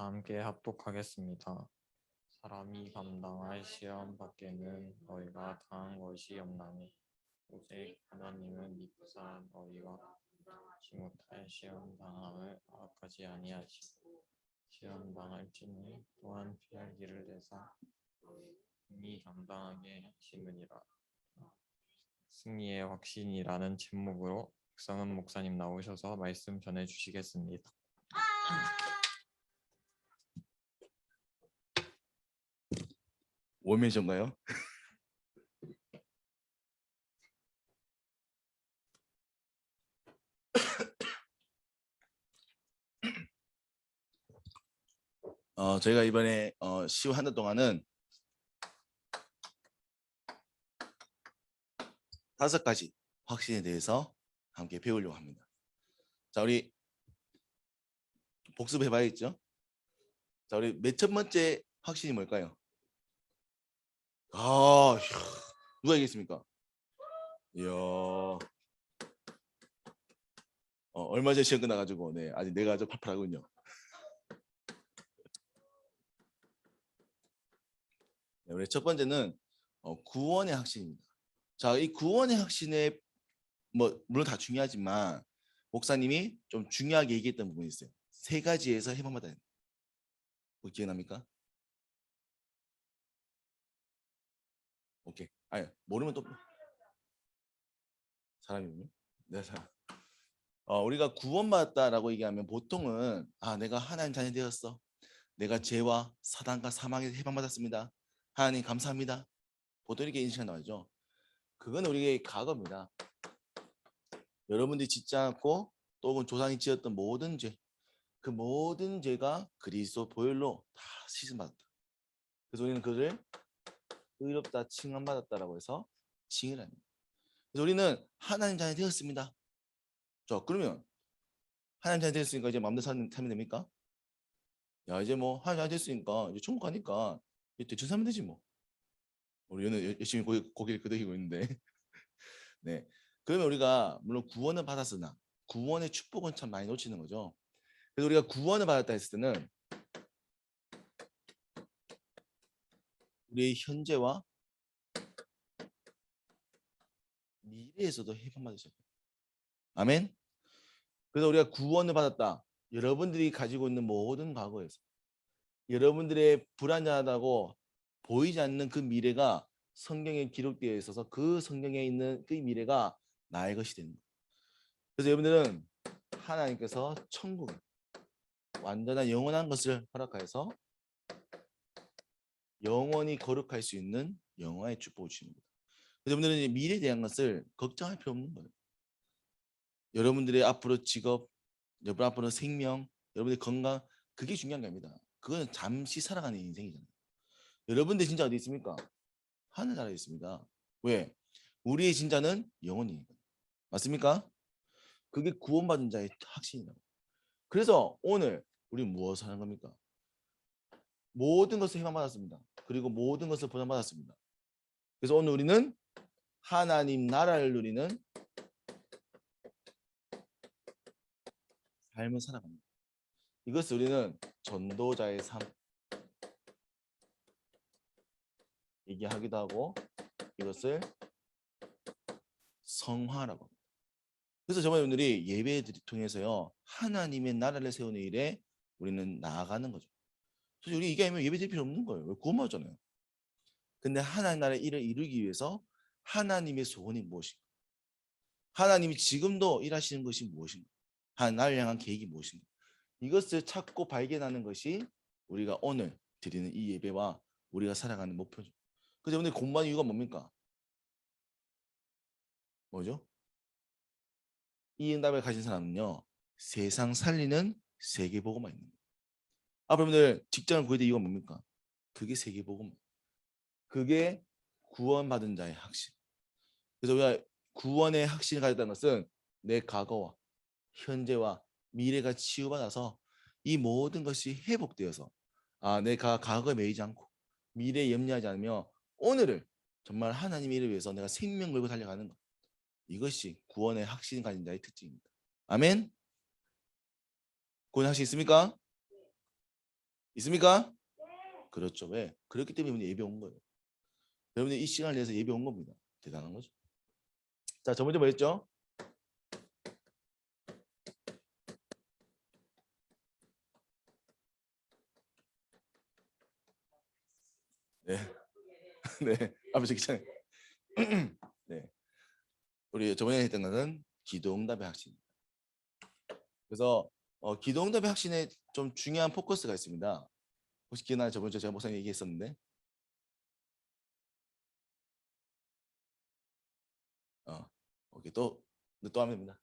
다 함께 합독하겠습니다. 사람이 감당할 시험 밖에는 너희가 당한 것이 없나니 오직 하나님은 미쁘사 너희가 감당하지 못할 시험 당함을 허락하지 아니하시고 시험 당할지니 또한 피할 길을 내사 능히 감당하게 하심이니라. 승리의 확신이라는 제목으로 박성은 목사님 나오셔서 말씀 전해 주시겠습니다. 워메이저인가요? 저희가 이번에 10월 한 달 동안은 5가지 확신에 대해서 함께 배우려고 합니다. 자, 우리 복습해 봐야겠죠? 자, 우리 첫 번째 확신이 뭘까요? 누가 얘기했습니까? 이야, 얼마 전에 시험 끝나가지고 아직 내가 좀 팔팔하군요. 네, 우리 첫 번째는 구원의 확신입니다. 자, 이 구원의 확신에 물론 다 중요하지만 목사님이 좀 중요하게 얘기했던 부분이 있어요. 3가지에서 해방받아야 됩니다. 기억납니까? 오케이. 아니, 모르면 또 사람이군요. 네, 사람. 우리가 구원받았다라고 얘기하면 보통은 내가 하나님 자녀 되었어. 내가 죄와 사단과 사망에서 해방받았습니다. 하나님 감사합니다. 보통 이렇게 인식이 나오죠. 그건 우리의 과거입니다. 여러분들이 짓지 않았고 또 조상이 지었던 모든 죄, 그 모든 죄가 그리스도 보혈로 다 씻음받았다. 그래서 우리는 그를 의롭다 칭함받았다라고 해서 칭을 합니다. 그래서 우리는 하나님 자녀 되었습니다. 자, 그러면 하나님 자녀 됐으니까 이제 마음대로 살면 됩니까? 야, 이제 뭐 하나님 자녀 됐으니까 이제 천국 가니까 이제 대충 살면 되지 뭐. 우리는 열심히 고개를 끄덕이고 있는데 네. 그러면 우리가 물론 구원을 받았으나 구원의 축복은 참 많이 놓치는 거죠. 그래서 우리가 구원을 받았다 했을 때는 우리의 현재와 미래에서도 해방받을 수 있어요. 아멘. 그래서 우리가 구원을 받았다. 여러분들이 가지고 있는 모든 과거에서 여러분들의 불안정하다고 보이지 않는 그 미래가 성경에 기록되어 있어서 그 성경에 있는 그 미래가 나의 것이 되는 거예요. 그래서 여러분들은 하나님께서 천국 완전한 영원한 것을 허락하여서 영원히 거룩할 수 있는 영원의 축복을 주십니다. 여러분들은 미래에 대한 것을 걱정할 필요 없는 거예요. 여러분들의 앞으로 직업, 여러분 앞으로 생명, 여러분의 건강, 그게 중요한 겁니다. 그건 잠시 살아가는 인생이잖아요. 여러분들 진짜 어디 있습니까? 하늘나라에 있습니다. 왜? 우리의 진짜는 영원이니까. 맞습니까? 그게 구원받은 자의 확신이라고. 그래서 오늘 우리 무엇을 하는 겁니까? 모든 것을 희망받았습니다. 그리고 모든 것을 보장받았습니다. 그래서 오늘 우리는 하나님 나라를 누리는 삶을 살아갑니다. 이것을 우리는 전도자의 삶 얘기하기도 하고 이것을 성화라고 합니다. 그래서 저번 오늘이 예배 통해서요 하나님의 나라를 세우는 일에 우리는 나아가는 거죠. 그래서 우리 이게 아니면 예배 드릴 필요 없는 거예요. 구원받잖아요. 근데 하나님 나라의 일을 이루기 위해서 하나님의 소원이 무엇인가? 하나님이 지금도 일하시는 것이 무엇인가? 나를 향한 계획이 무엇인가? 이것을 찾고 발견하는 것이 우리가 오늘 드리는 이 예배와 우리가 살아가는 목표죠. 그래서 오늘 공부하는 이유가 뭡니까? 뭐죠? 이 응답을 가진 사람은요 세상 살리는 세계복음만 있는 거예요. 여러분들 직장을 구해야 될 이유가 뭡니까? 그게 세계복음. 그게 구원받은 자의 확신. 그래서 우리가 구원의 확신을 가졌다는 것은 내 과거와 현재와 미래가 치유받아서 이 모든 것이 회복되어서 내가 과거에 매이지 않고 미래에 염려하지 않으며 오늘을 정말 하나님의 일을 위해서 내가 생명 걸고 달려가는 것. 이것이 구원의 확신 가진 자의 특징입니다. 아멘. 구원의 확신 있습니까? 있습니까? 그렇죠. 왜? 그렇기 때문에 예배 온 거예요. 여러분들 이 시간을 내서 예배 온 겁니다. 대단한 거죠. 자, 저 먼저 뭐였죠? 네, 네. 앞에서 귀찮아요. 네, 우리 저번에 했던 것은 기도응답의 확신. 그래서 기도응답의 확신에 좀 중요한 포커스가 있습니다. 혹시 기억나요? 저번에 제가 목사님 얘기했었는데, 오케이 또 하면 됩니다.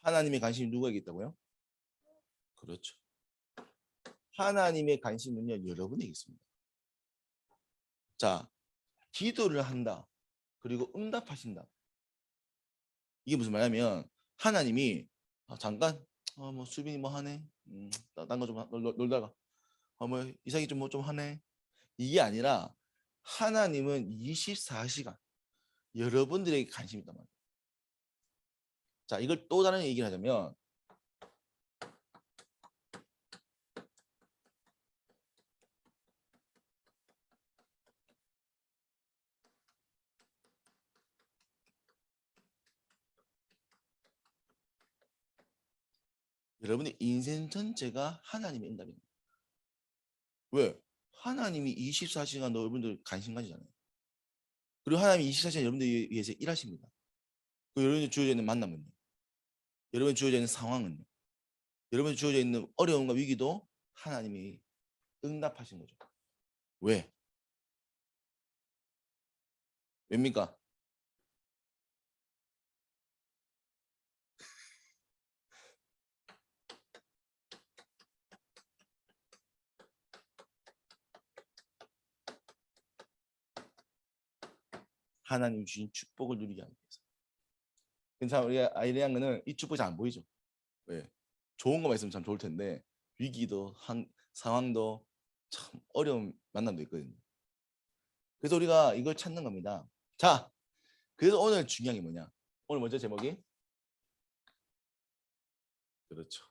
하나님의 관심이 누구에게 있다고요? 그렇죠. 하나님의 관심은요 여러분에게 있습니다. 자, 기도를 한다. 그리고 응답하신다. 이게 무슨 말이냐면 하나님이 잠깐 뭐 수빈이 뭐 하네. 딴 거 좀 놀다가 뭐 이상이 좀 뭐 좀 하네. 이게 아니라 하나님은 24시간 여러분들에게 관심이 있단 말이에요. 자, 이걸 또 다른 얘기를 하자면 여러분의 인생 전체가 하나님의 응답입니다. 왜? 하나님이 24시간 여러분들 관심 가지잖아요. 그리고 하나님이 24시간 여러분들 위해서 일하십니다. 그 여러분이 주어져 있는 만남은요. 여러분이 주어져 있는 상황은요. 여러분이 주어져 있는 어려움과 위기도 하나님이 응답하신 거죠. 왜? 왜입니까? 하나님 주신 축복을 누리게 하기 위해서. 괜찮아, 우리가 아이리한 거는 이 축복이 잘 안 보이죠. 왜? 좋은 것만 있으면 참 좋을 텐데 위기도 상황도 참 어려운 만남도 있거든요. 그래서 우리가 이걸 찾는 겁니다. 자, 그래서 오늘 중요한 게 뭐냐? 오늘 먼저 제목이 그렇죠.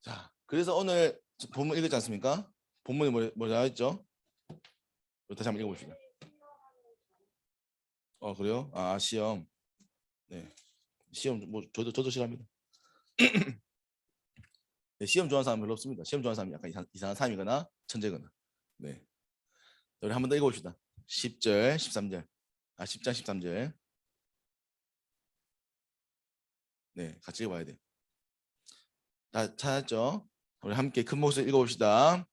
자, 그래서 오늘 본문 읽었지 않습니까? 본문이 뭐라 했죠? 다시 한번 읽어봅시다. 그래요? 시험. 네, 시험 뭐 저도 싫어합니다. 네, 시험 좋아하는 사람 별로 없습니다. 시험 좋아하는 사람이 약간 이상한 사람이거나 천재거나. 네, 우리 한 번 더 읽어봅시다. 10절, 13절. 10장 13절. 네, 같이 읽어봐야 돼요. 다 찾았죠? 우리 함께 큰 목소리 읽어봅시다.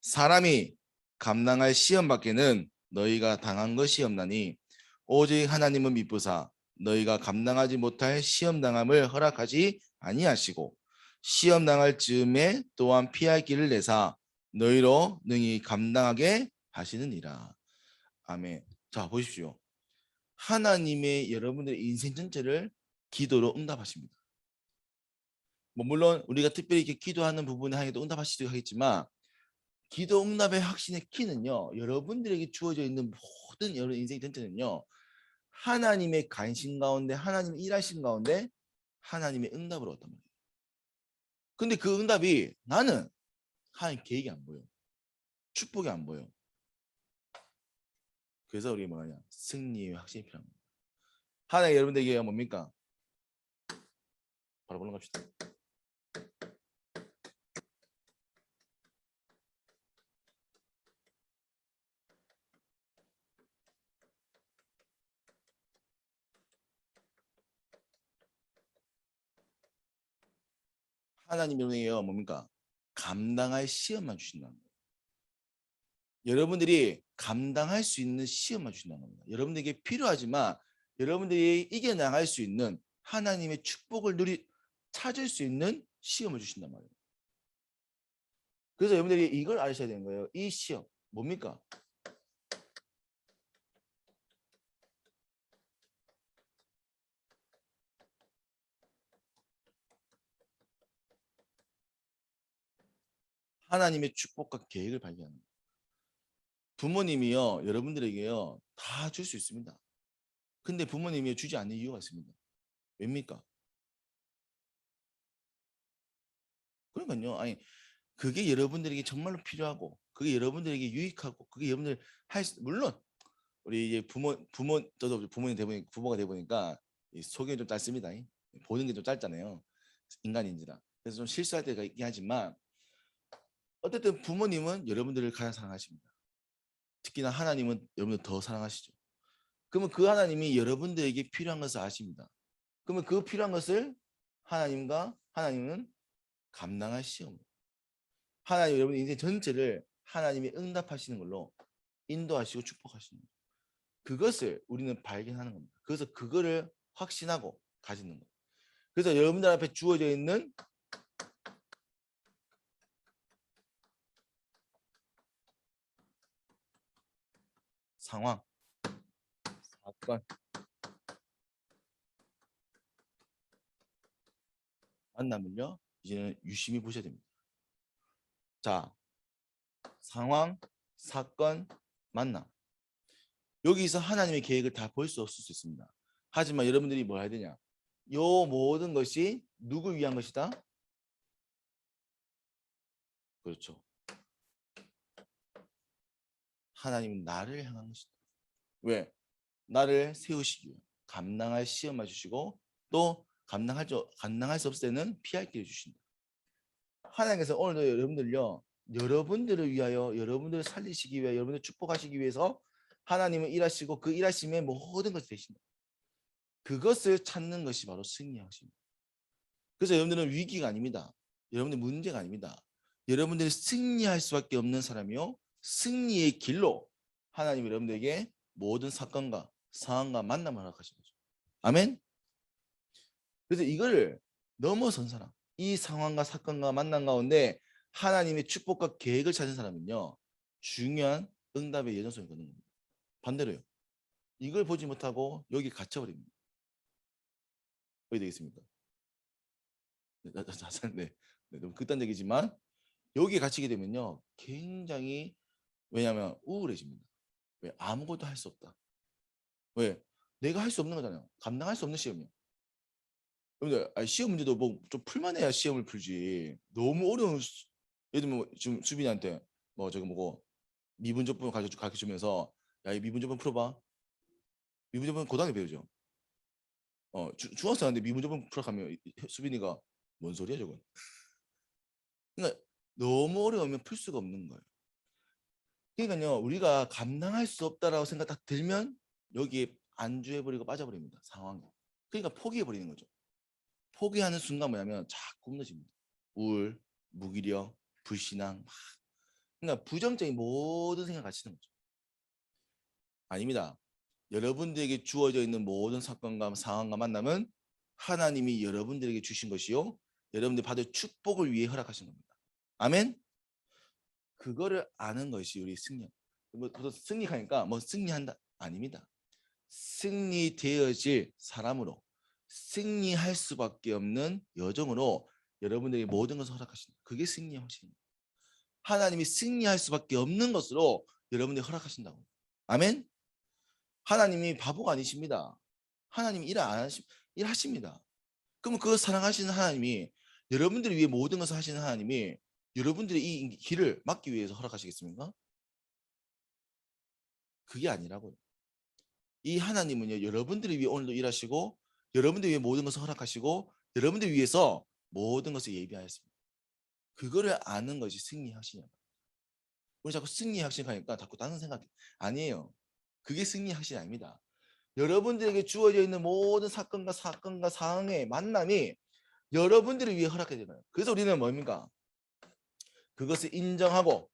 사람이 감당할 시험 밖에는 너희가 당한 것이 없나니 오직 하나님은 미쁘사 너희가 감당하지 못할 시험 당함을 허락하지 아니하시고 시험 당할 즈음에 또한 피할 길을 내사 너희로 능히 감당하게 하시느니라. 아멘. 자, 보십시오. 하나님의 여러분들의 인생 전체를 기도로 응답하십니다. 뭐 물론 우리가 특별히 이렇게 기도하는 부분에 하나님도 응답하시기도 하겠지만 기도 응답의 확신의 키는요. 여러분들에게 주어져 있는 모든 여러 인생 전체는요. 하나님의 관심 가운데 하나님의 일하신 가운데 하나님의 응답으로 왔단 말이에요. 근데 그 응답이 나는 하나님 계획이 안 보여. 축복이 안 보여. 그래서 우리 뭐냐 승리의 확신이 필요한 거예요. 하나님 여러분들에게 뭡니까? 바로 올라갑시다. 하나님 여러분에게 뭡니까? 감당할 시험만 주신다는 거예요. 여러분들이 감당할 수 있는 시험만 주신다는 겁니다. 여러분들에게 필요하지만 여러분들이 이겨나갈 수 있는 하나님의 축복을 찾을 수 있는 시험을 주신단 말이에요. 그래서 여러분들이 이걸 아셔야 되는 거예요. 이 시험 뭡니까? 하나님의 축복과 계획을 발견하는 거예요. 부모님이요, 여러분들에게요, 다 줄 수 있습니다. 근데 부모님이 주지 않는 이유가 있습니다. 왜입니까? 그러니까요. 아니, 그게 여러분들에게 정말로 필요하고, 그게 여러분들에게 유익하고, 그게 여러분들 물론 우리 이제 저도 부모님 부모가 돼 보니까 이 소견이 좀 짧습니다. 보는 게 좀 짧잖아요. 인간인지라. 그래서 좀 실수할 때가 있긴 하지만 어쨌든 부모님은 여러분들을 가장 사랑하십니다. 특히나 하나님은 여러분들 더 사랑하시죠. 그러면 그 하나님이 여러분들에게 필요한 것을 아십니다. 그러면 그 필요한 것을 하나님은 감당할 시험. 하나님 여러분 인생 전체를 하나님이 응답하시는 걸로 인도하시고 축복하시는 거예요. 그것을 우리는 발견하는 겁니다. 그래서 그거를 확신하고 가지는 거예요. 그래서 여러분들 앞에 주어져 있는 상황, 사건, 만남을요 이제는 유심히 보셔야 됩니다. 자, 상황, 사건, 만남. 여기서 하나님의 계획을 다 볼 수 없을 수 있습니다. 하지만 여러분들이 뭘 해야 되냐? 요 모든 것이 누구 위한 것이다? 그렇죠. 하나님은 나를 향한 것이다. 왜? 나를 세우시기 위해 감당할 시험을 주시고 또 감당할 수 없을 때는 피할 길을 주신다. 하나님께서 오늘도 여러분들요, 여러분들을 위하여 여러분들을 살리시기 위해 여러분들 축복하시기 위해서 하나님은 일하시고 그 일하심의 모든 것이 되신다. 그것을 찾는 것이 바로 승리하십니다. 그래서 여러분들은 위기가 아닙니다. 여러분들 문제가 아닙니다. 여러분들이 승리할 수밖에 없는 사람이요, 승리의 길로 하나님 여러분들에게 모든 사건과 상황과 만남을 허락하신 거죠. 아멘. 그래서 이거를 넘어선 사람, 이 상황과 사건과 만남 가운데 하나님의 축복과 계획을 찾은 사람은요, 중요한 응답의 예정성이 걷는 겁니다. 반대로요, 이걸 보지 못하고 여기 갇혀버립니다. 어떻게 되겠습니까? 네, 너무 극단적이지만 여기에 갇히게 되면요, 굉장히, 왜냐하면 우울해집니다. 왜? 아무것도 할 수 없다. 왜? 내가 할 수 없는 거잖아요. 감당할 수 없는 시험이야. 여러분들, 시험 문제도 뭐 좀 풀만해야 시험을 풀지. 너무 어려운 예를 들면 지금 수빈이한테 뭐 저거 뭐고 미분적분 가르쳐 주면서 야, 이 미분적분 풀어봐. 미분적분 고등학교 배우죠. 중학생한테 미분적분 풀어가면 수빈이가 뭔 소리야 저건. 그러니까 너무 어려우면 풀 수가 없는 거예요. 그러니까요, 우리가 감당할 수 없다라고 생각 딱 들면 여기에 안주해버리고 빠져버립니다. 상황이. 그러니까 포기해버리는 거죠. 포기하는 순간 뭐냐면 자꾸 무너집니다. 우울, 무기력, 불신앙. 그러니까 부정적인 모든 생각 갇히는 거죠. 아닙니다. 여러분들에게 주어져 있는 모든 사건과 상황과 만남은 하나님이 여러분들에게 주신 것이요, 여러분들이 받을 축복을 위해 허락하신 겁니다. 아멘. 그거를 아는 것이 우리 승리. 뭐 승리하니까 뭐 승리한다 아닙니다. 승리되어질 사람으로, 승리할 수밖에 없는 여정으로 여러분들이 모든 것을 허락하신다. 그게 승리의 확신입니다. 하나님이 승리할 수밖에 없는 것으로 여러분들이 허락하신다고. 아멘. 하나님이 바보가 아니십니다. 하나님이 일하십니다. 그러면 그 사랑하시는 하나님이, 여러분들을 위해 모든 것을 하시는 하나님이 여러분들의 이 길을 막기 위해서 허락하시겠습니까? 그게 아니라고요. 이 하나님은요, 여러분들을 위해 오늘도 일하시고 여러분들 위해 모든 것을 허락하시고 여러분들 위해서 모든 것을 예비하였습니다. 그거를 아는 것이 승리하시냐. 우리 자꾸 승리하시니까 자꾸 다른 생각 아니에요. 그게 승리하시 아닙니다. 여러분들에게 주어져 있는 모든 사건과 상황의 만남이 여러분들을 위해 허락해야 되나요? 그래서 우리는 뭡니까? 그것을 인정하고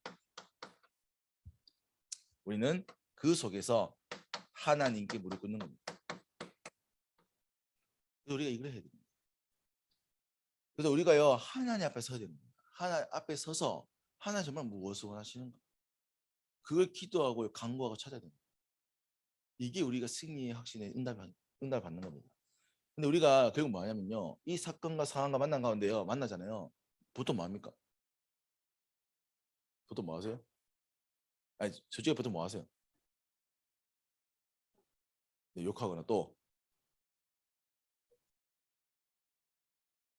우리는 그 속에서 하나님께 무릎 꿇는 겁니다. 그래서 우리가 이걸 해야 됩니다. 그래서 우리가요, 하나님 앞에 서야 됩니다. 하나님 앞에 서서 하나님 정말 무엇을 원하시는가, 그걸 기도하고 간구하고 찾아야 됩니다. 이게 우리가 승리의 확신의 응답을 받는 겁니다. 근데 우리가 결국 뭐 하냐면요, 이 사건과 상황과 만난 가운데요, 만나잖아요. 보통 뭐 합니까? 보통 뭐 하세요? 아니 저쪽에 보통 뭐 하세요? 네, 욕하거나 또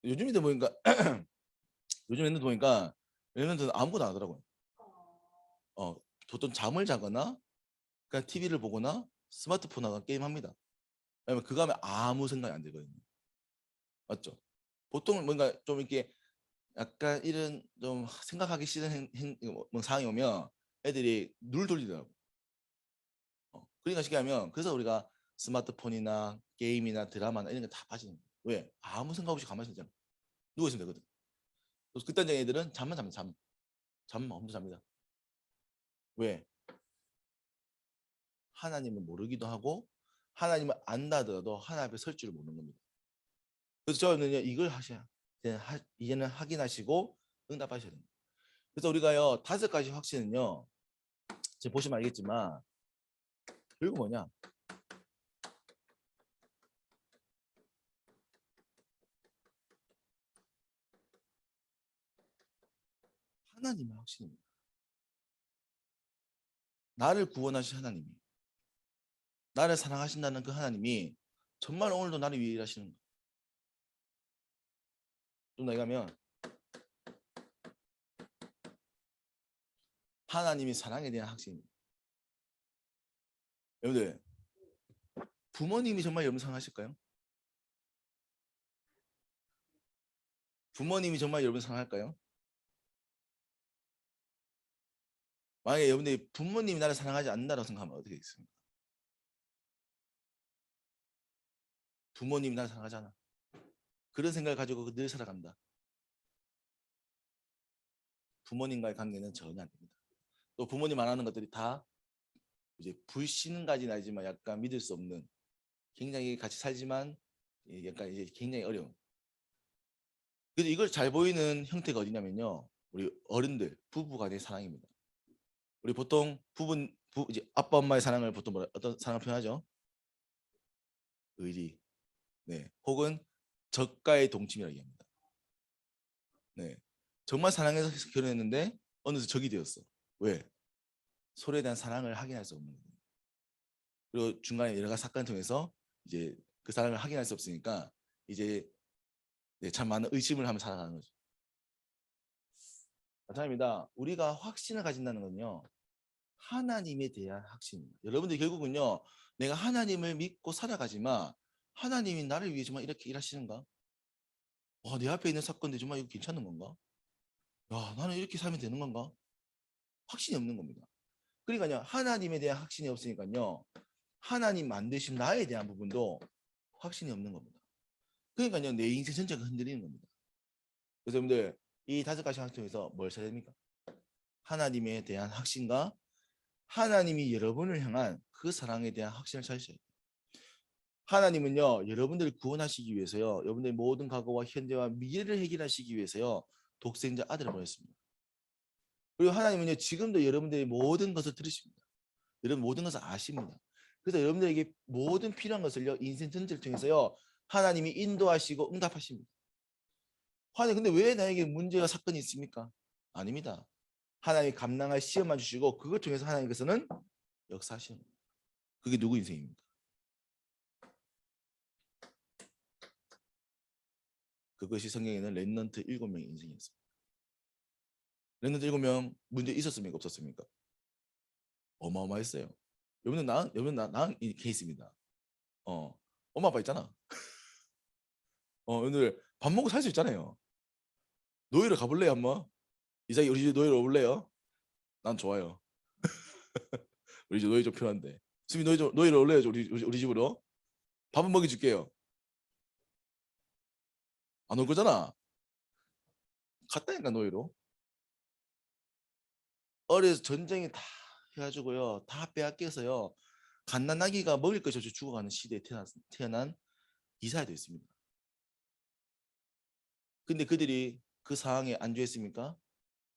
요즘 애들 보니까 요즘 애들 보니까 얘네들은 아무것도 안 하더라고요. 어, 보통 잠을 자거나 그냥 TV를 보거나 스마트폰 하거나 게임합니다. 왜냐면 그거 하면 아무 생각이 안 들거든요. 맞죠? 보통 뭔가 좀 이렇게 약간 이런 좀 생각하기 싫은 뭐 상황이 오면 애들이 눈을 돌리더라고. 그러니까 쉽게 하면 그래서 우리가 스마트폰이나 게임이나 드라마나 이런 거 다 빠지는 거야. 왜? 아무 생각 없이 가만히 있잖아. 누워 있으면 되거든. 그래서 그딴 애들은 잠만 자면 잠만 엄청 잡니다. 왜? 하나님을 모르기도 하고 하나님을 안다 하더라도 하나님 앞에 설 줄을 모르는 겁니다. 그래서 저는요 이걸 하셔야 이제는 확인하시고 응답하셔야 됩니다. 그래서 우리가요 5가지 확신은요 지금 보시면 알겠지만 결국 뭐냐 하나님의 확신입니다. 나를 구원하신 하나님이 나를 사랑하신다는 그 하나님이 정말 오늘도 나를 위해 일하시는 거예요. 좀 나가면 하나님이 사랑에 대한 확신입니다. 여러분들 부모님이 정말 여러분 사랑하실까요? 부모님이 정말 여러분 사랑할까요? 만약에 여러분들이 부모님이 나를 사랑하지 않는다고 생각하면 어떻게 되겠습니까? 부모님이 나를 사랑하잖아. 그런 생각을 가지고 늘 살아간다. 부모님과의 관계는 전혀 안 됩니다. 또 부모님 안 하는 것들이 다 이제 불신까지는 아니지만 약간 믿을 수 없는 굉장히 같이 살지만 약간 이제 굉장히 어려운. 그래서 이걸 잘 보이는 형태가 어디냐면요. 우리 어른들 부부 간의 사랑입니다. 우리 보통 이제 아빠 엄마의 사랑을 보통 어떤 사랑을 표현하죠? 의리. 네. 혹은 적가의 동침이라고 얘기합니다. 네. 정말 사랑해서 결혼했는데 어느새 적이 되었어. 왜? 서로에 대한 사랑을 확인할 수 없는 거예요. 그리고 중간에 여러 가지 사건을 통해서 이제 그 사랑을 확인할 수 없으니까 이제 네, 참 많은 의심을 하며 살아가는 거죠. 감사합니다. 우리가 확신을 가진다는 건요. 하나님에 대한 확신입니다. 여러분들 결국은요. 내가 하나님을 믿고 살아가지만 하나님이 나를 위해 정말 이렇게 일하시는가? 와, 내 앞에 있는 사건들 정말 이거 괜찮은 건가? 야, 나는 이렇게 살면 되는 건가? 확신이 없는 겁니다. 그러니까요. 하나님에 대한 확신이 없으니까요. 하나님 만드신 나에 대한 부분도 확신이 없는 겁니다. 그러니까요. 내 인생 전체가 흔들리는 겁니다. 그래서 여러분들 이 5가지 확신에서 뭘 써야 됩니까? 하나님에 대한 확신과 하나님이 여러분을 향한 그 사랑에 대한 확신을 찾으셔야 돼요. 하나님은요, 여러분들을 구원하시기 위해서요, 여러분들의 모든 과거와 현재와 미래를 해결하시기 위해서요, 독생자 아들을 보냈습니다. 그리고 하나님은요, 지금도 여러분들의 모든 것을 들으십니다. 여러분 모든 것을 아십니다. 그래서 여러분들에게 모든 필요한 것을요, 인생 전체를 통해서요, 하나님이 인도하시고 응답하십니다. 하나님, 근데 왜 나에게 문제가 사건이 있습니까? 아닙니다. 하나님이 감당할 시험만 주시고 그걸 통해서 하나님께서는 역사하시는 겁니다. 그게 누구 인생입니까? 그것이 성경에는 렘넌트 7명의 인생이었습니다. 렘넌트 7명 문제 있었습니까? 없었습니까? 어마어마했어요. 여러분 이 케이스입니다. 엄마 아빠 있잖아. 여러분들 밥 먹고 살 수 있잖아요. 노예로 가볼래요, 한번? 이삭이 우리 집 노예로 올래요? 난 좋아요. 우리 집 노예 좀 필요한데. 수미 노예로 올래요, 우리 집으로? 밥은 먹여줄게요. 안 올 거잖아. 갔다니까 노예로. 어려서 전쟁이 다 해가지고요, 다 빼앗겨서요. 갓난아기가 먹을 것이 없이 죽어가는 시대에 태어난 이스라엘도 있습니다. 근데 그들이 그 상황에 안주했습니까?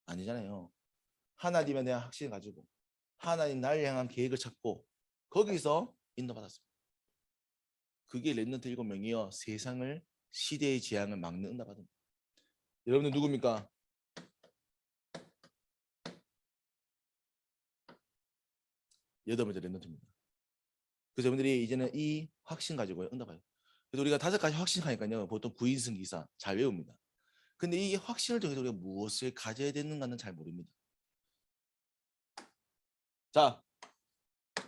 아니잖아요. 하나님에 대한 확신을 가지고 하나님 나를 향한 계획을 찾고 거기서 인도받았습니다. 그게 렘넌트 7명이요. 세상을 시대의 재앙을 막는 응답받은. 여러분들 누굽니까? 8문제 랜덤입니다. 그래서 여러분들이 이제는 이 확신 가지고 응답해요. 그래서 우리가 5가지 확신하니까요. 보통 부인승기사 잘 외웁니다. 근데 이 확신을 통해서 우리가 무엇을 가져야 되는가는 잘 모릅니다. 자,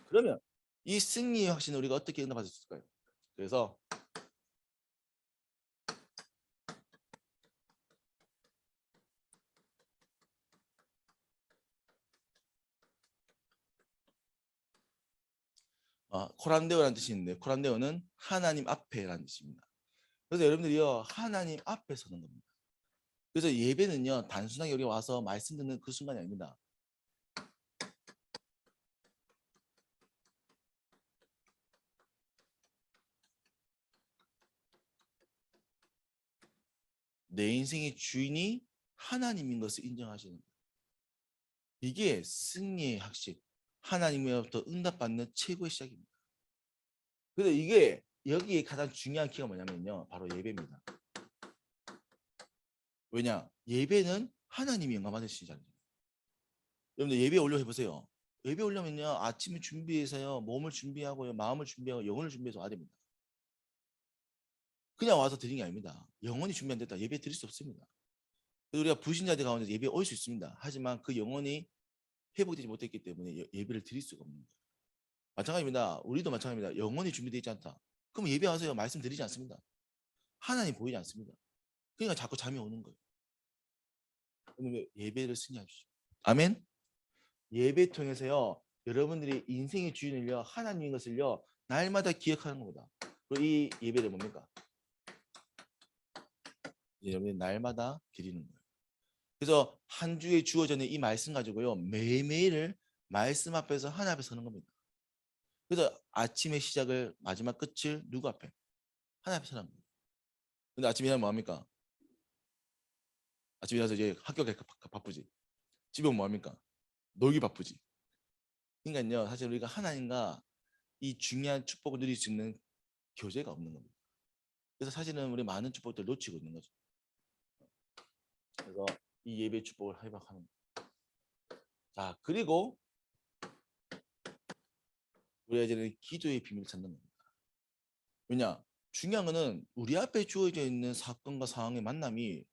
그러면 이 승리의 확신을 우리가 어떻게 응답할 수 있을까요? 그래서 코란데오라는 뜻이 있는데 코란데오는 하나님 앞에라는 뜻입니다. 그래서 여러분들이요 하나님 앞에 서는 겁니다. 그래서 예배는요 단순하게 여기 와서 말씀 듣는 그 순간이 아닙니다. 내 인생의 주인이 하나님인 것을 인정하시는 거예요. 이게 승리의 확신, 하나님으로부터 응답받는 최고의 시작입니다. 그래서 이게 여기에 가장 중요한 키가 뭐냐면요 바로 예배입니다. 왜냐? 예배는 하나님이 영광 받으시잖아요. 여러분들 예배 올려 해보세요. 예배 올려면요 아침에 준비해서요 몸을 준비하고요 마음을 준비하고 영혼을 준비해서 와야 됩니다. 그냥 와서 드리는 게 아닙니다. 영혼이 준비 안 됐다 예배 드릴 수 없습니다. 그래서 우리가 불신자들 가운데 예배 올 수 있습니다. 하지만 그 영혼이 회복되지 못했기 때문에 예배를 드릴 수가 없는 거예요. 마찬가지입니다. 우리도 마찬가지입니다. 영혼이 준비되어 있지 않다. 그럼 예배하세요. 말씀 드리지 않습니다. 하나님 보이지 않습니다. 그러니까 자꾸 잠이 오는 거예요. 그러면 예배를 승리하십시오. 아멘. 예배 통해서요 여러분들이 인생의 주인을요 하나님인 것을요 날마다 기억하는 겁니다. 그리고 이 예배를 뭡니까? 여러분이 날마다 드리는 거예요. 그래서 한 주에 주어져 있는 이 말씀 가지고요 매일매일을 말씀 앞에서 하나님 앞에 서는 겁니다. 그래서 아침의 시작을 마지막 끝을 누구 앞에? 하나님 앞에 서는 거예요. 근데 아침에 일어나면 뭐합니까? 아침에 일어나서 이제 학교 가기 바쁘지. 집에 오면 뭐합니까? 놀기 바쁘지. 그러니까요 사실 우리가 하나님과 이 중요한 축복을 누릴 수 있는 교제가 없는 겁니다. 그래서 사실은 우리 많은 축복들을 놓치고 있는 거죠. 그래서 이 예배 축복을 회복하는 거예요. 자 그리고 우리가 이제는 기도의 비밀을 찾는 겁니다. 왜냐? 중요한 거는 우리 앞에 주어져 있는 사건과 상황의 만남이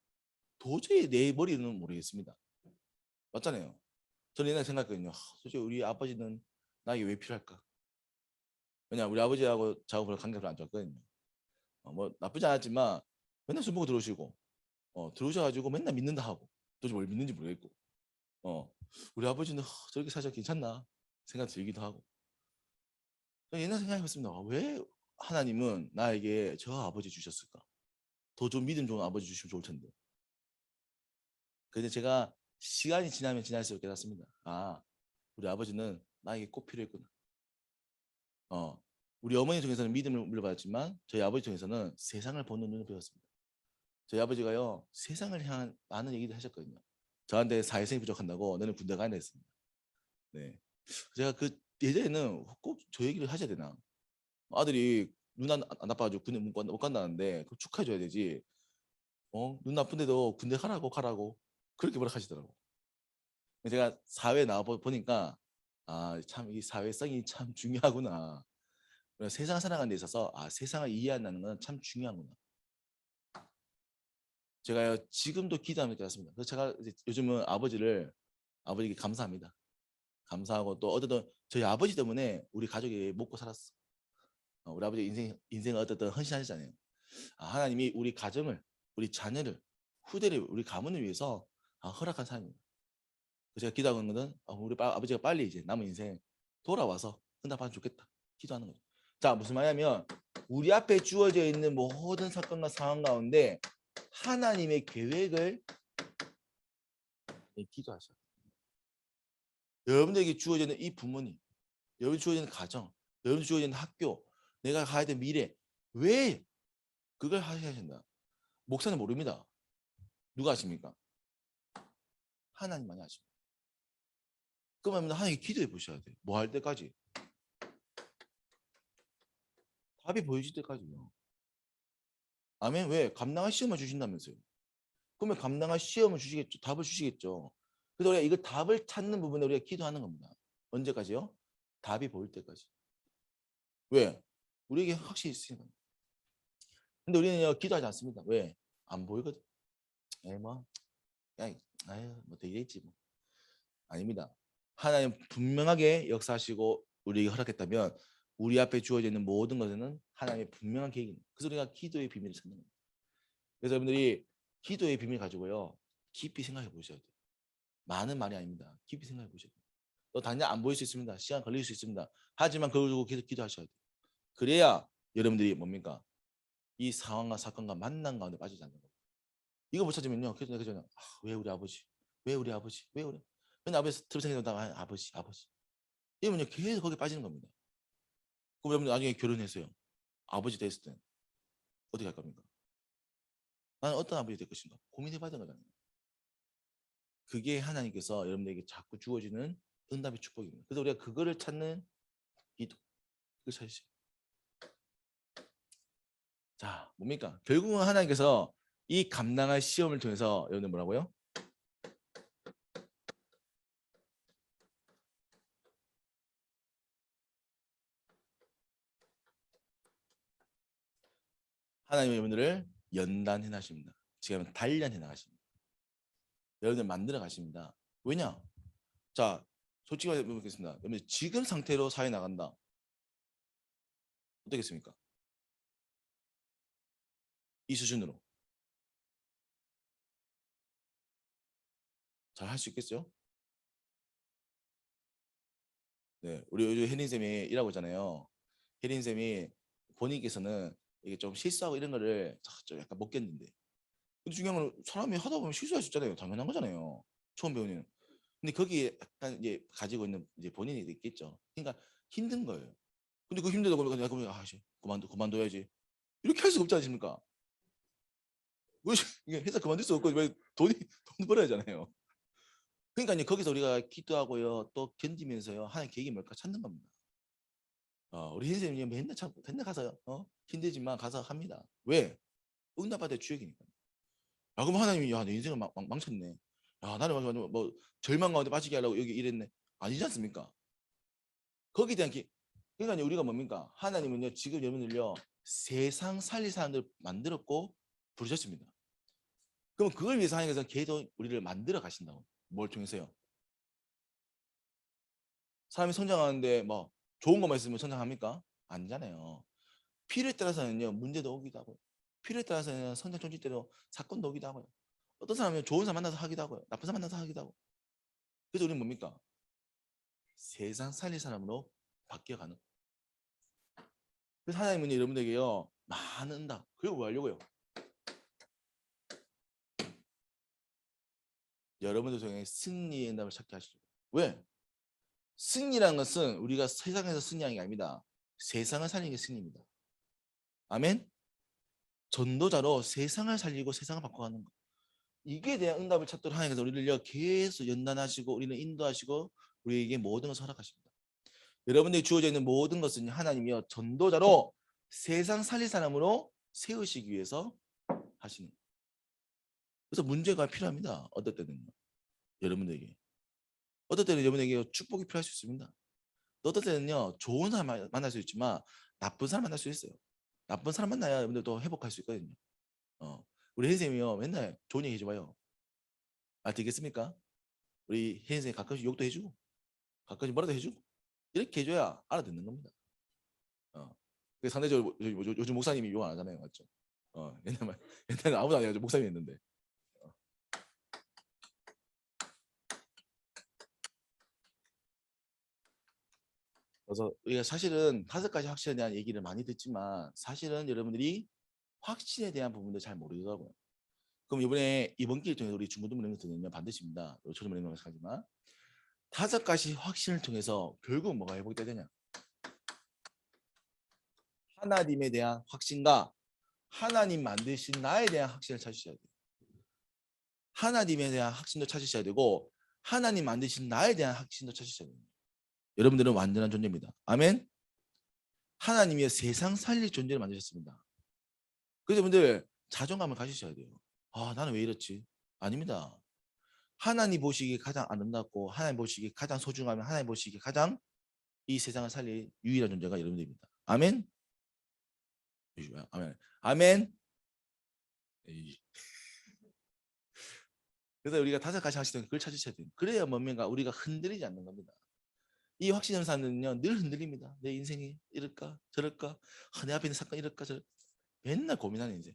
도저히 내 머리는 모르겠습니다. 맞잖아요. 저는 옛날에 생각했거든요. 솔직히 우리 아버지는 나에게 왜 필요할까? 왜냐 우리 아버지하고 저하고 별로 관계가 별로 안 좋았거든요. 뭐 나쁘지 않았지만 맨날 술 먹고 들어오시고 들어오셔가지고 맨날 믿는다 하고 도저히 뭘 믿는지 모르겠고 우리 아버지는 저렇게 살자 괜찮나 생각 들기도 하고 옛날 생각해봤습니다. 왜 하나님은 나에게 저 아버지 주셨을까? 더 좀 믿음 좋은 아버지 주시면 좋을 텐데. 근데 제가 시간이 지나면 지날수록 깨닫습니다. 우리 아버지는 나에게 꼭 필요했구나. 우리 어머니 통해서는 믿음을 물려받았지만 저희 아버지 통해서는 세상을 보는 눈을 배웠습니다. 저희 아버지가요 세상을 향한 많은 얘기를 하셨거든요. 저한테 사회성이 부족한다고 너는 군대 가야 했습니다. 네, 제가 그 예전에는 꼭 저 얘기를 하셔야 되나? 아들이 눈 안 나빠가지고 군대 못 간다는데 그럼 축하해줘야 되지. 눈 나쁜데도 군대 가라고 그렇게 뭐라 하시더라고. 제가 사회에 나와 보니까 참 이 사회성이 참 중요하구나. 세상 살아가는 데 있어서 세상을 이해한다는 건 참 중요하구나. 제가 지금도 기도하면서 깨닫습니다. 그래서 제가 이제 요즘은 아버지에게 감사합니다. 감사하고 또 어쨌든 저희 아버지 때문에 우리 가족이 먹고 살았어. 우리 아버지 인생을 어쨌든 헌신하셨잖아요. 하나님이 우리 가정을, 우리 자녀를, 후대를, 우리 가문을 위해서 허락한 사람입니다. 그래서 제가 기도하는 것은 우리 아버지가 빨리 이제 남은 인생 돌아와서 응답하면 좋겠다. 기도하는 거죠. 자, 무슨 말이냐면 우리 앞에 주어져 있는 모든 사건과 상황 가운데 하나님의 계획을 기도하셔. 여러분들에게 주어져 있는 이 부모님, 여러분 주어져 있는 가정, 여러분 주어져 있는 학교, 내가 가야 될 미래, 왜 그걸 하셔야 한다? 목사는 모릅니다. 누가 아십니까? 하나님만이 아십니다. 그러면 하나님께 기도해 보셔야 돼요. 뭐 할 때까지? 답이 보여질 때까지요. 아멘. 왜? 감당할 시험을 주신다면서요. 그러면 감당할 시험을 주시겠죠. 답을 주시겠죠. 그래서 우리가 이거 답을 찾는 부분에 우리가 기도하는 겁니다. 언제까지요? 답이 보일 때까지. 왜? 우리에게 확신이 있으니까. 근데 우리는요 기도하지 않습니다. 왜? 안 보이거든. 에이 뭐, 야, 아유 뭐 되겠지 뭐. 아닙니다. 하나님 분명하게 역사하시고 우리에게 허락했다면 우리 앞에 주어져 있는 모든 것에는 하나님의 분명한 계획입니다. 그래서 우리가 기도의 비밀을 찾는 겁니다. 그래서 여러분들이 기도의 비밀 가지고요 깊이 생각해 보셔야 돼요. 많은 말이 아닙니다. 깊이 생각해 보셔야 돼요. 또 당장 안 보일 수 있습니다. 시간 걸릴 수 있습니다. 하지만 그걸 두고 계속 기도하셔야 돼요. 그래야 여러분들이 뭡니까? 이 상황과 사건과 만난 가운데 빠지지 않는 거예요. 이거 못 찾으면요. 계속 내가 그냥 왜 우리 아버지? 왜 우리 아버지? 왜 우리? 맨날 아버지 들어 생각하다가 아버지 아버지. 이러면요 계속 거기에 빠지는 겁니다. 그럼 여러분 나중에 결혼했어요. 아버지 됐을 때 어떻게 할 겁니까? 나는 어떤 아버지 될 것인가? 고민해봐야 되는 거잖아요. 그게 하나님께서 여러분들에게 자꾸 주어지는 응답의 축복입니다. 그래서 우리가 그거를 찾는 기도, 그걸 찾으세요. 자, 뭡니까? 결국은 하나님께서 이 감당할 시험을 통해서 여러분들 뭐라고요? 하나님은 여러분들을 연단해 나십니다. 지금 단련해 나가십니다. 여러분들 만들어 가십니다. 왜냐? 자, 솔직히 말해보겠습니다. 여러분 지금 상태로 사회 나간다. 어떻겠습니까? 이 수준으로 잘 할 수 있겠어요? 네, 우리 요즘 혜린 쌤이 일하고 있잖아요. 혜린 쌤이 본인께서는 이게 좀 실수하고 이런 거를 좀 약간 못 견딘대. 근데 중요한 건 사람이 하다 보면 실수할 수 있잖아요. 당연한 거잖아요. 처음 배우는. 근데 거기에 약간 이제 가지고 있는 이제 본인이 있겠죠. 그러니까 힘든 거예요. 근데 그 힘들다 보니까 내가 그러면 아씨 그만둬야지. 이렇게 할 수가 없지 않습니까? 왜 이게 회사 그만둘 수 없고 왜 돈 벌어야 하잖아요. 그러니까 이제 거기서 우리가 기도하고요 또 견디면서요 하나님 계획이 뭘까 찾는 겁니다. 우리 선생님이 맨날 참고 맨날 가서 힘들지만 가서 합니다. 왜? 응답받을 주역이니까. 그럼 하나님이 야 내 인생을 망쳤네. 야 나를 뭐 절망 가운데 빠지게 하려고 여기 이랬네. 아니지 않습니까? 거기에 대한 그러니까 우리가 뭡니까? 하나님은요 지금 여러분들요 세상 살릴 사람들 만들었고 부르셨습니다. 그럼 그걸 위해서 하나님께서 계속 우리를 만들어 가신다고. 뭘 통해서요? 사람이 성장하는데 뭐 좋은 것만 있으면 성장합니까? 아니잖아요. 필요에 따라서는요 문제도 오기도 하고요. 필요에 따라서는 성장 종식대로 사건도 오기도 하고요. 어떤 사람은 좋은 사람 만나서 하기도 하고요. 나쁜 사람 만나서 하기도 하고. 그래서 우리는 뭡니까? 세상 살릴 사람으로 바뀌어가는. 그래서 하나님은 여러분에게요 많은 응답. 그리고 뭐 하려고요? 여러분들 중에 승리의 응답을 찾게 하시죠. 왜? 승리라는 것은 우리가 세상에서 승리하는 게 아닙니다. 세상을 살리는 게 승리입니다. 아멘. 전도자로 세상을 살리고 세상을 바꿔가는 것. 이게 대한 응답을 찾도록 하나님께서 우리를 계속 연단하시고 우리는 인도하시고 우리에게 모든 것을 허락하십니다. 여러분들이 주어져 있는 모든 것은 하나님이요 전도자로 세상 살릴 사람으로 세우시기 위해서 하시는. 그래서 문제가 필요합니다. 어떨 때는요. 여러분들에게. 어떨 때는 여러분에게 축복이 필요할 수 있습니다. 어떨 때는요 좋은 사람 만날 수 있지만 나쁜 사람 만날 수 있어요. 나쁜 사람 만나야 여러분들도 회복할 수 있거든요. 우리 혜선생님이요 맨날 좋은 얘기 해줘봐요. 되겠습니까? 우리 혜선생님 가끔씩 욕도 해주고 가끔씩 뭐라도 해주고 이렇게 해줘야 알아듣는 겁니다. 상대적으로 요즘 목사님이 욕 안 하잖아요, 맞죠? 옛날에 아무도 안 해가지고 목사님이 했는데. 그래서 우리가 사실은 5가지 확신에 대한 얘기를 많이 듣지만 사실은 여러분들이 확신에 대한 부분도 잘 모르더라고요. 그럼 이번 기회를 통해서 우리 중고등 모임에서는요 반드시입니다. 초등 모임을 하지만 5가지 확신을 통해서 결국 뭐가 회복이 되냐? 하나님에 대한 확신과 하나님 만드신 나에 대한 확신을 찾으셔야 돼요. 하나님에 대한 확신도 찾으셔야 되고 하나님 만드신 나에 대한 확신도 찾으셔야 됩니다. 여러분들은 완전한 존재입니다. 아멘. 하나님이 세상 살릴 존재를 만드셨습니다. 그래서 여러분들 자존감을 가지셔야 돼요. 나는 왜 이렇지? 아닙니다. 하나님 보시기에 가장 아름답고 하나님 보시기에 가장 소중하면 하나님 보시기에 가장 이 세상을 살릴 유일한 존재가 여러분들입니다. 아멘. 아멘. 아멘. 에이. 그래서 우리가 5가지 하시던 그걸 찾으셔야 돼요. 그래야 뭔가 우리가 흔들리지 않는 겁니다. 이 확신의 사람들은요 늘 흔들립니다. 내 인생이 이럴까 저럴까, 내 앞에 있는 사건 이럴까 저럴까, 맨날 고민하는 인생.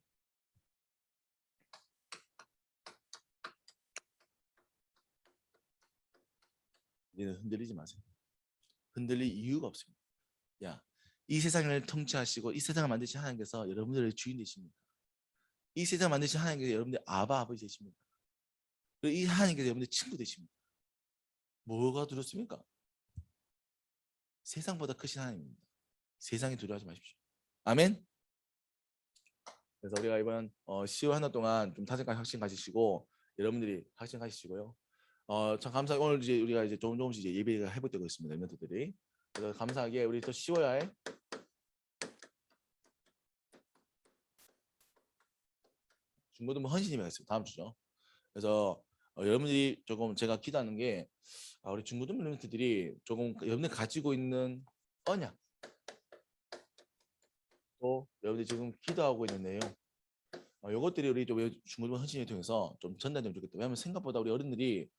이제는 흔들리지 마세요. 흔들릴 이유가 없습니다. 야, 이 세상을 통치하시고 이 세상을 만드신 하나님께서 여러분들의 주인 되십니다. 이 세상을 만드신 하나님께서 여러분들의 아버지 되십니다. 그리고 이 하나님께서 여러분들의 친구 되십니다. 뭐가 두렵습니까? 세상보다 크신 하나님입니다. 세상에 두려워하지 마십시오. 아멘. 그래서 우리가 이번 10월 하나 동안 좀 타직까지 확신 가지시고 여러분들이 확신 가지시고요. 참 감사. 오늘 이제 우리가 이제 조금씩 이제 예배가 회복되고 있습니다. 멘토들이. 그래서 감사하게 우리 또 10월에 중고등부 헌신 예배가 있어요. 다음 주죠. 그래서 여러분들이 조금 제가 기도하는 게 우리 중고등부 멘토들이 조금 여러분들 가지고 있는 언약, 또 여러분들이 지금 기도하고 있는 내용, 이것들이 우리 좀 중고등부 헌신을 통해서 좀 전달되면 좋겠다. 왜냐하면 생각보다 우리 어른들이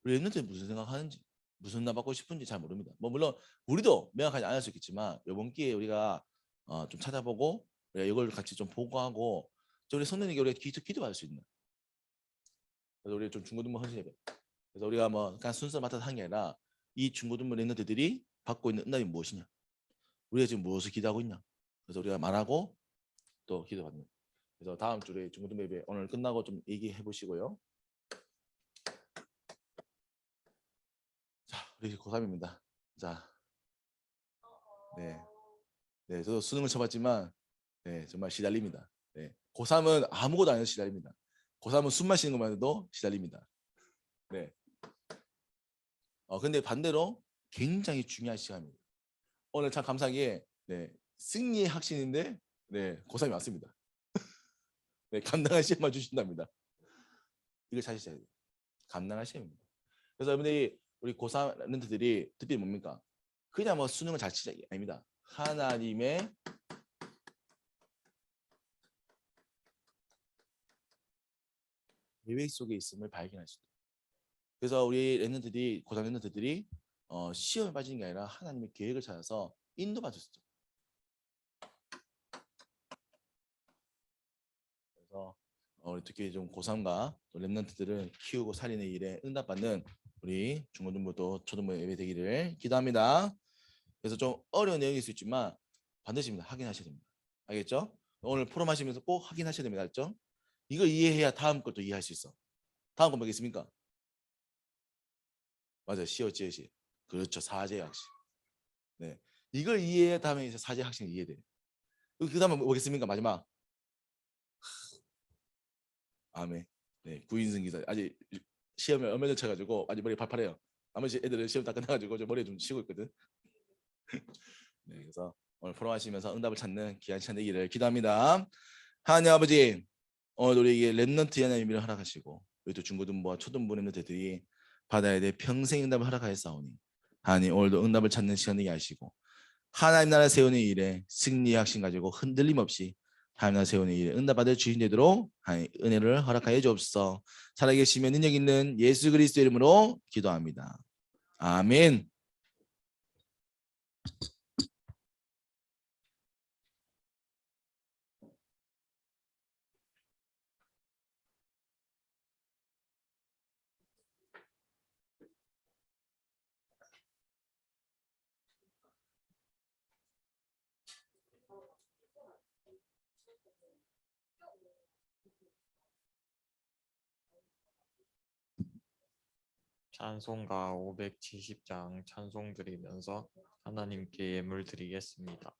우리 멘토들이 무슨 생각하는지, 무슨 나 받고 싶은지 잘 모릅니다. 뭐 물론 우리도 명확하지 않을 수 있겠지만 이번 기회에 우리가 좀 찾아보고 우리가 이걸 같이 좀 보고하고 우리 성도님에게 우리가 기도받을 수 있는. 그래서 우리 좀 중고등부 헌신 예배. 그래서 우리가 뭐 그냥 순서 맡아서 한 게 아니라 이 중고등부 멘토들이 받고 있는 응답이 무엇이냐, 우리가 지금 무엇을 기도하고 있냐. 그래서 우리가 말하고 또 기도받는. 그래서 다음 주에 중고등부 예배 오늘 끝나고 좀 얘기해 보시고요. 자, 우리 고3입니다. 자, 네, 네, 저도 수능을 쳐봤지만, 네, 정말 시달립니다. 네, 고3은 아무것도 안 해도 시달립니다. 고3은 숨 마시는 것만 해도 시달립니다. 네. 근데 반대로 굉장히 중요한 시간입니다. 오늘 참 감사하게, 네, 승리의 학신인데, 네, 고3이 왔습니다. 네, 감당할 시험만 주신답니다. 이걸 찾으셔야 돼요. 감당할 시험입니다. 그래서 여러분들이 우리 고3 렌트들이 특별히 뭡니까? 그냥 뭐 수능을 잘 치자 아닙니다. 하나님의 계획 속에 있음을 발견할 수 있다. 그래서 우리 렌트들이 고3 렌트들이 시험에 빠지는 게 아니라 하나님의 계획을 찾아서 인도받을 수 있죠. 그래서 특히 좀 고3과 렘넌트들을 키우고 살리는 일에 응답받는 우리 중고등부도 초등부 예배 되기를 기도합니다. 그래서 좀 어려운 내용일 수 있지만 반드시 확인하셔야 됩니다. 알겠죠? 오늘 포럼 하시면서 꼭 확인하셔야 됩니다. 알죠? 이걸 이해해야 다음 것도 이해할 수 있어. 다음 거 뭐겠습니까? 맞아요. 시어지에시. 그렇죠. 사제 학식. 네. 이걸 이해해야 다음에 이제 사제 학식이 이해돼요. 그 다음에 뭐겠습니까? 마지막. 아멘. 네. 구인승 기사. 아직 시험을 얼마 전 쳐가지고 아직 머리 팔팔해요. 나머지 애들은 시험 다 끝나가지고 좀 머리 좀 쉬고 있거든. 네. 그래서 오늘 포럼 하시면서 응답을 찾는 귀한 시간 되기를 기도합니다. 하나님 아버지, 오늘 우리에게 렘넌트 하나님을 허락하시고 우리 또 중고등부와 초등부 렘넌트들이 받아야 될 평생 응답을 허락하였사오니 하나님 오늘도 응답을 찾는 시간 되게 하시고 하나님 나라 세우는 일에 승리의 확신 가지고 흔들림 없이 하나님 나라 세우는 일에 응답받을 주인 되도록 하나님 은혜를 허락하여 주옵소서. 살아계시며 능력 있는 예수 그리스도 이름으로 기도합니다. 아멘. 찬송가 570장 찬송 드리면서 하나님께 예물 드리겠습니다.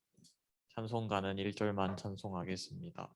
찬송가는 1절만 찬송하겠습니다.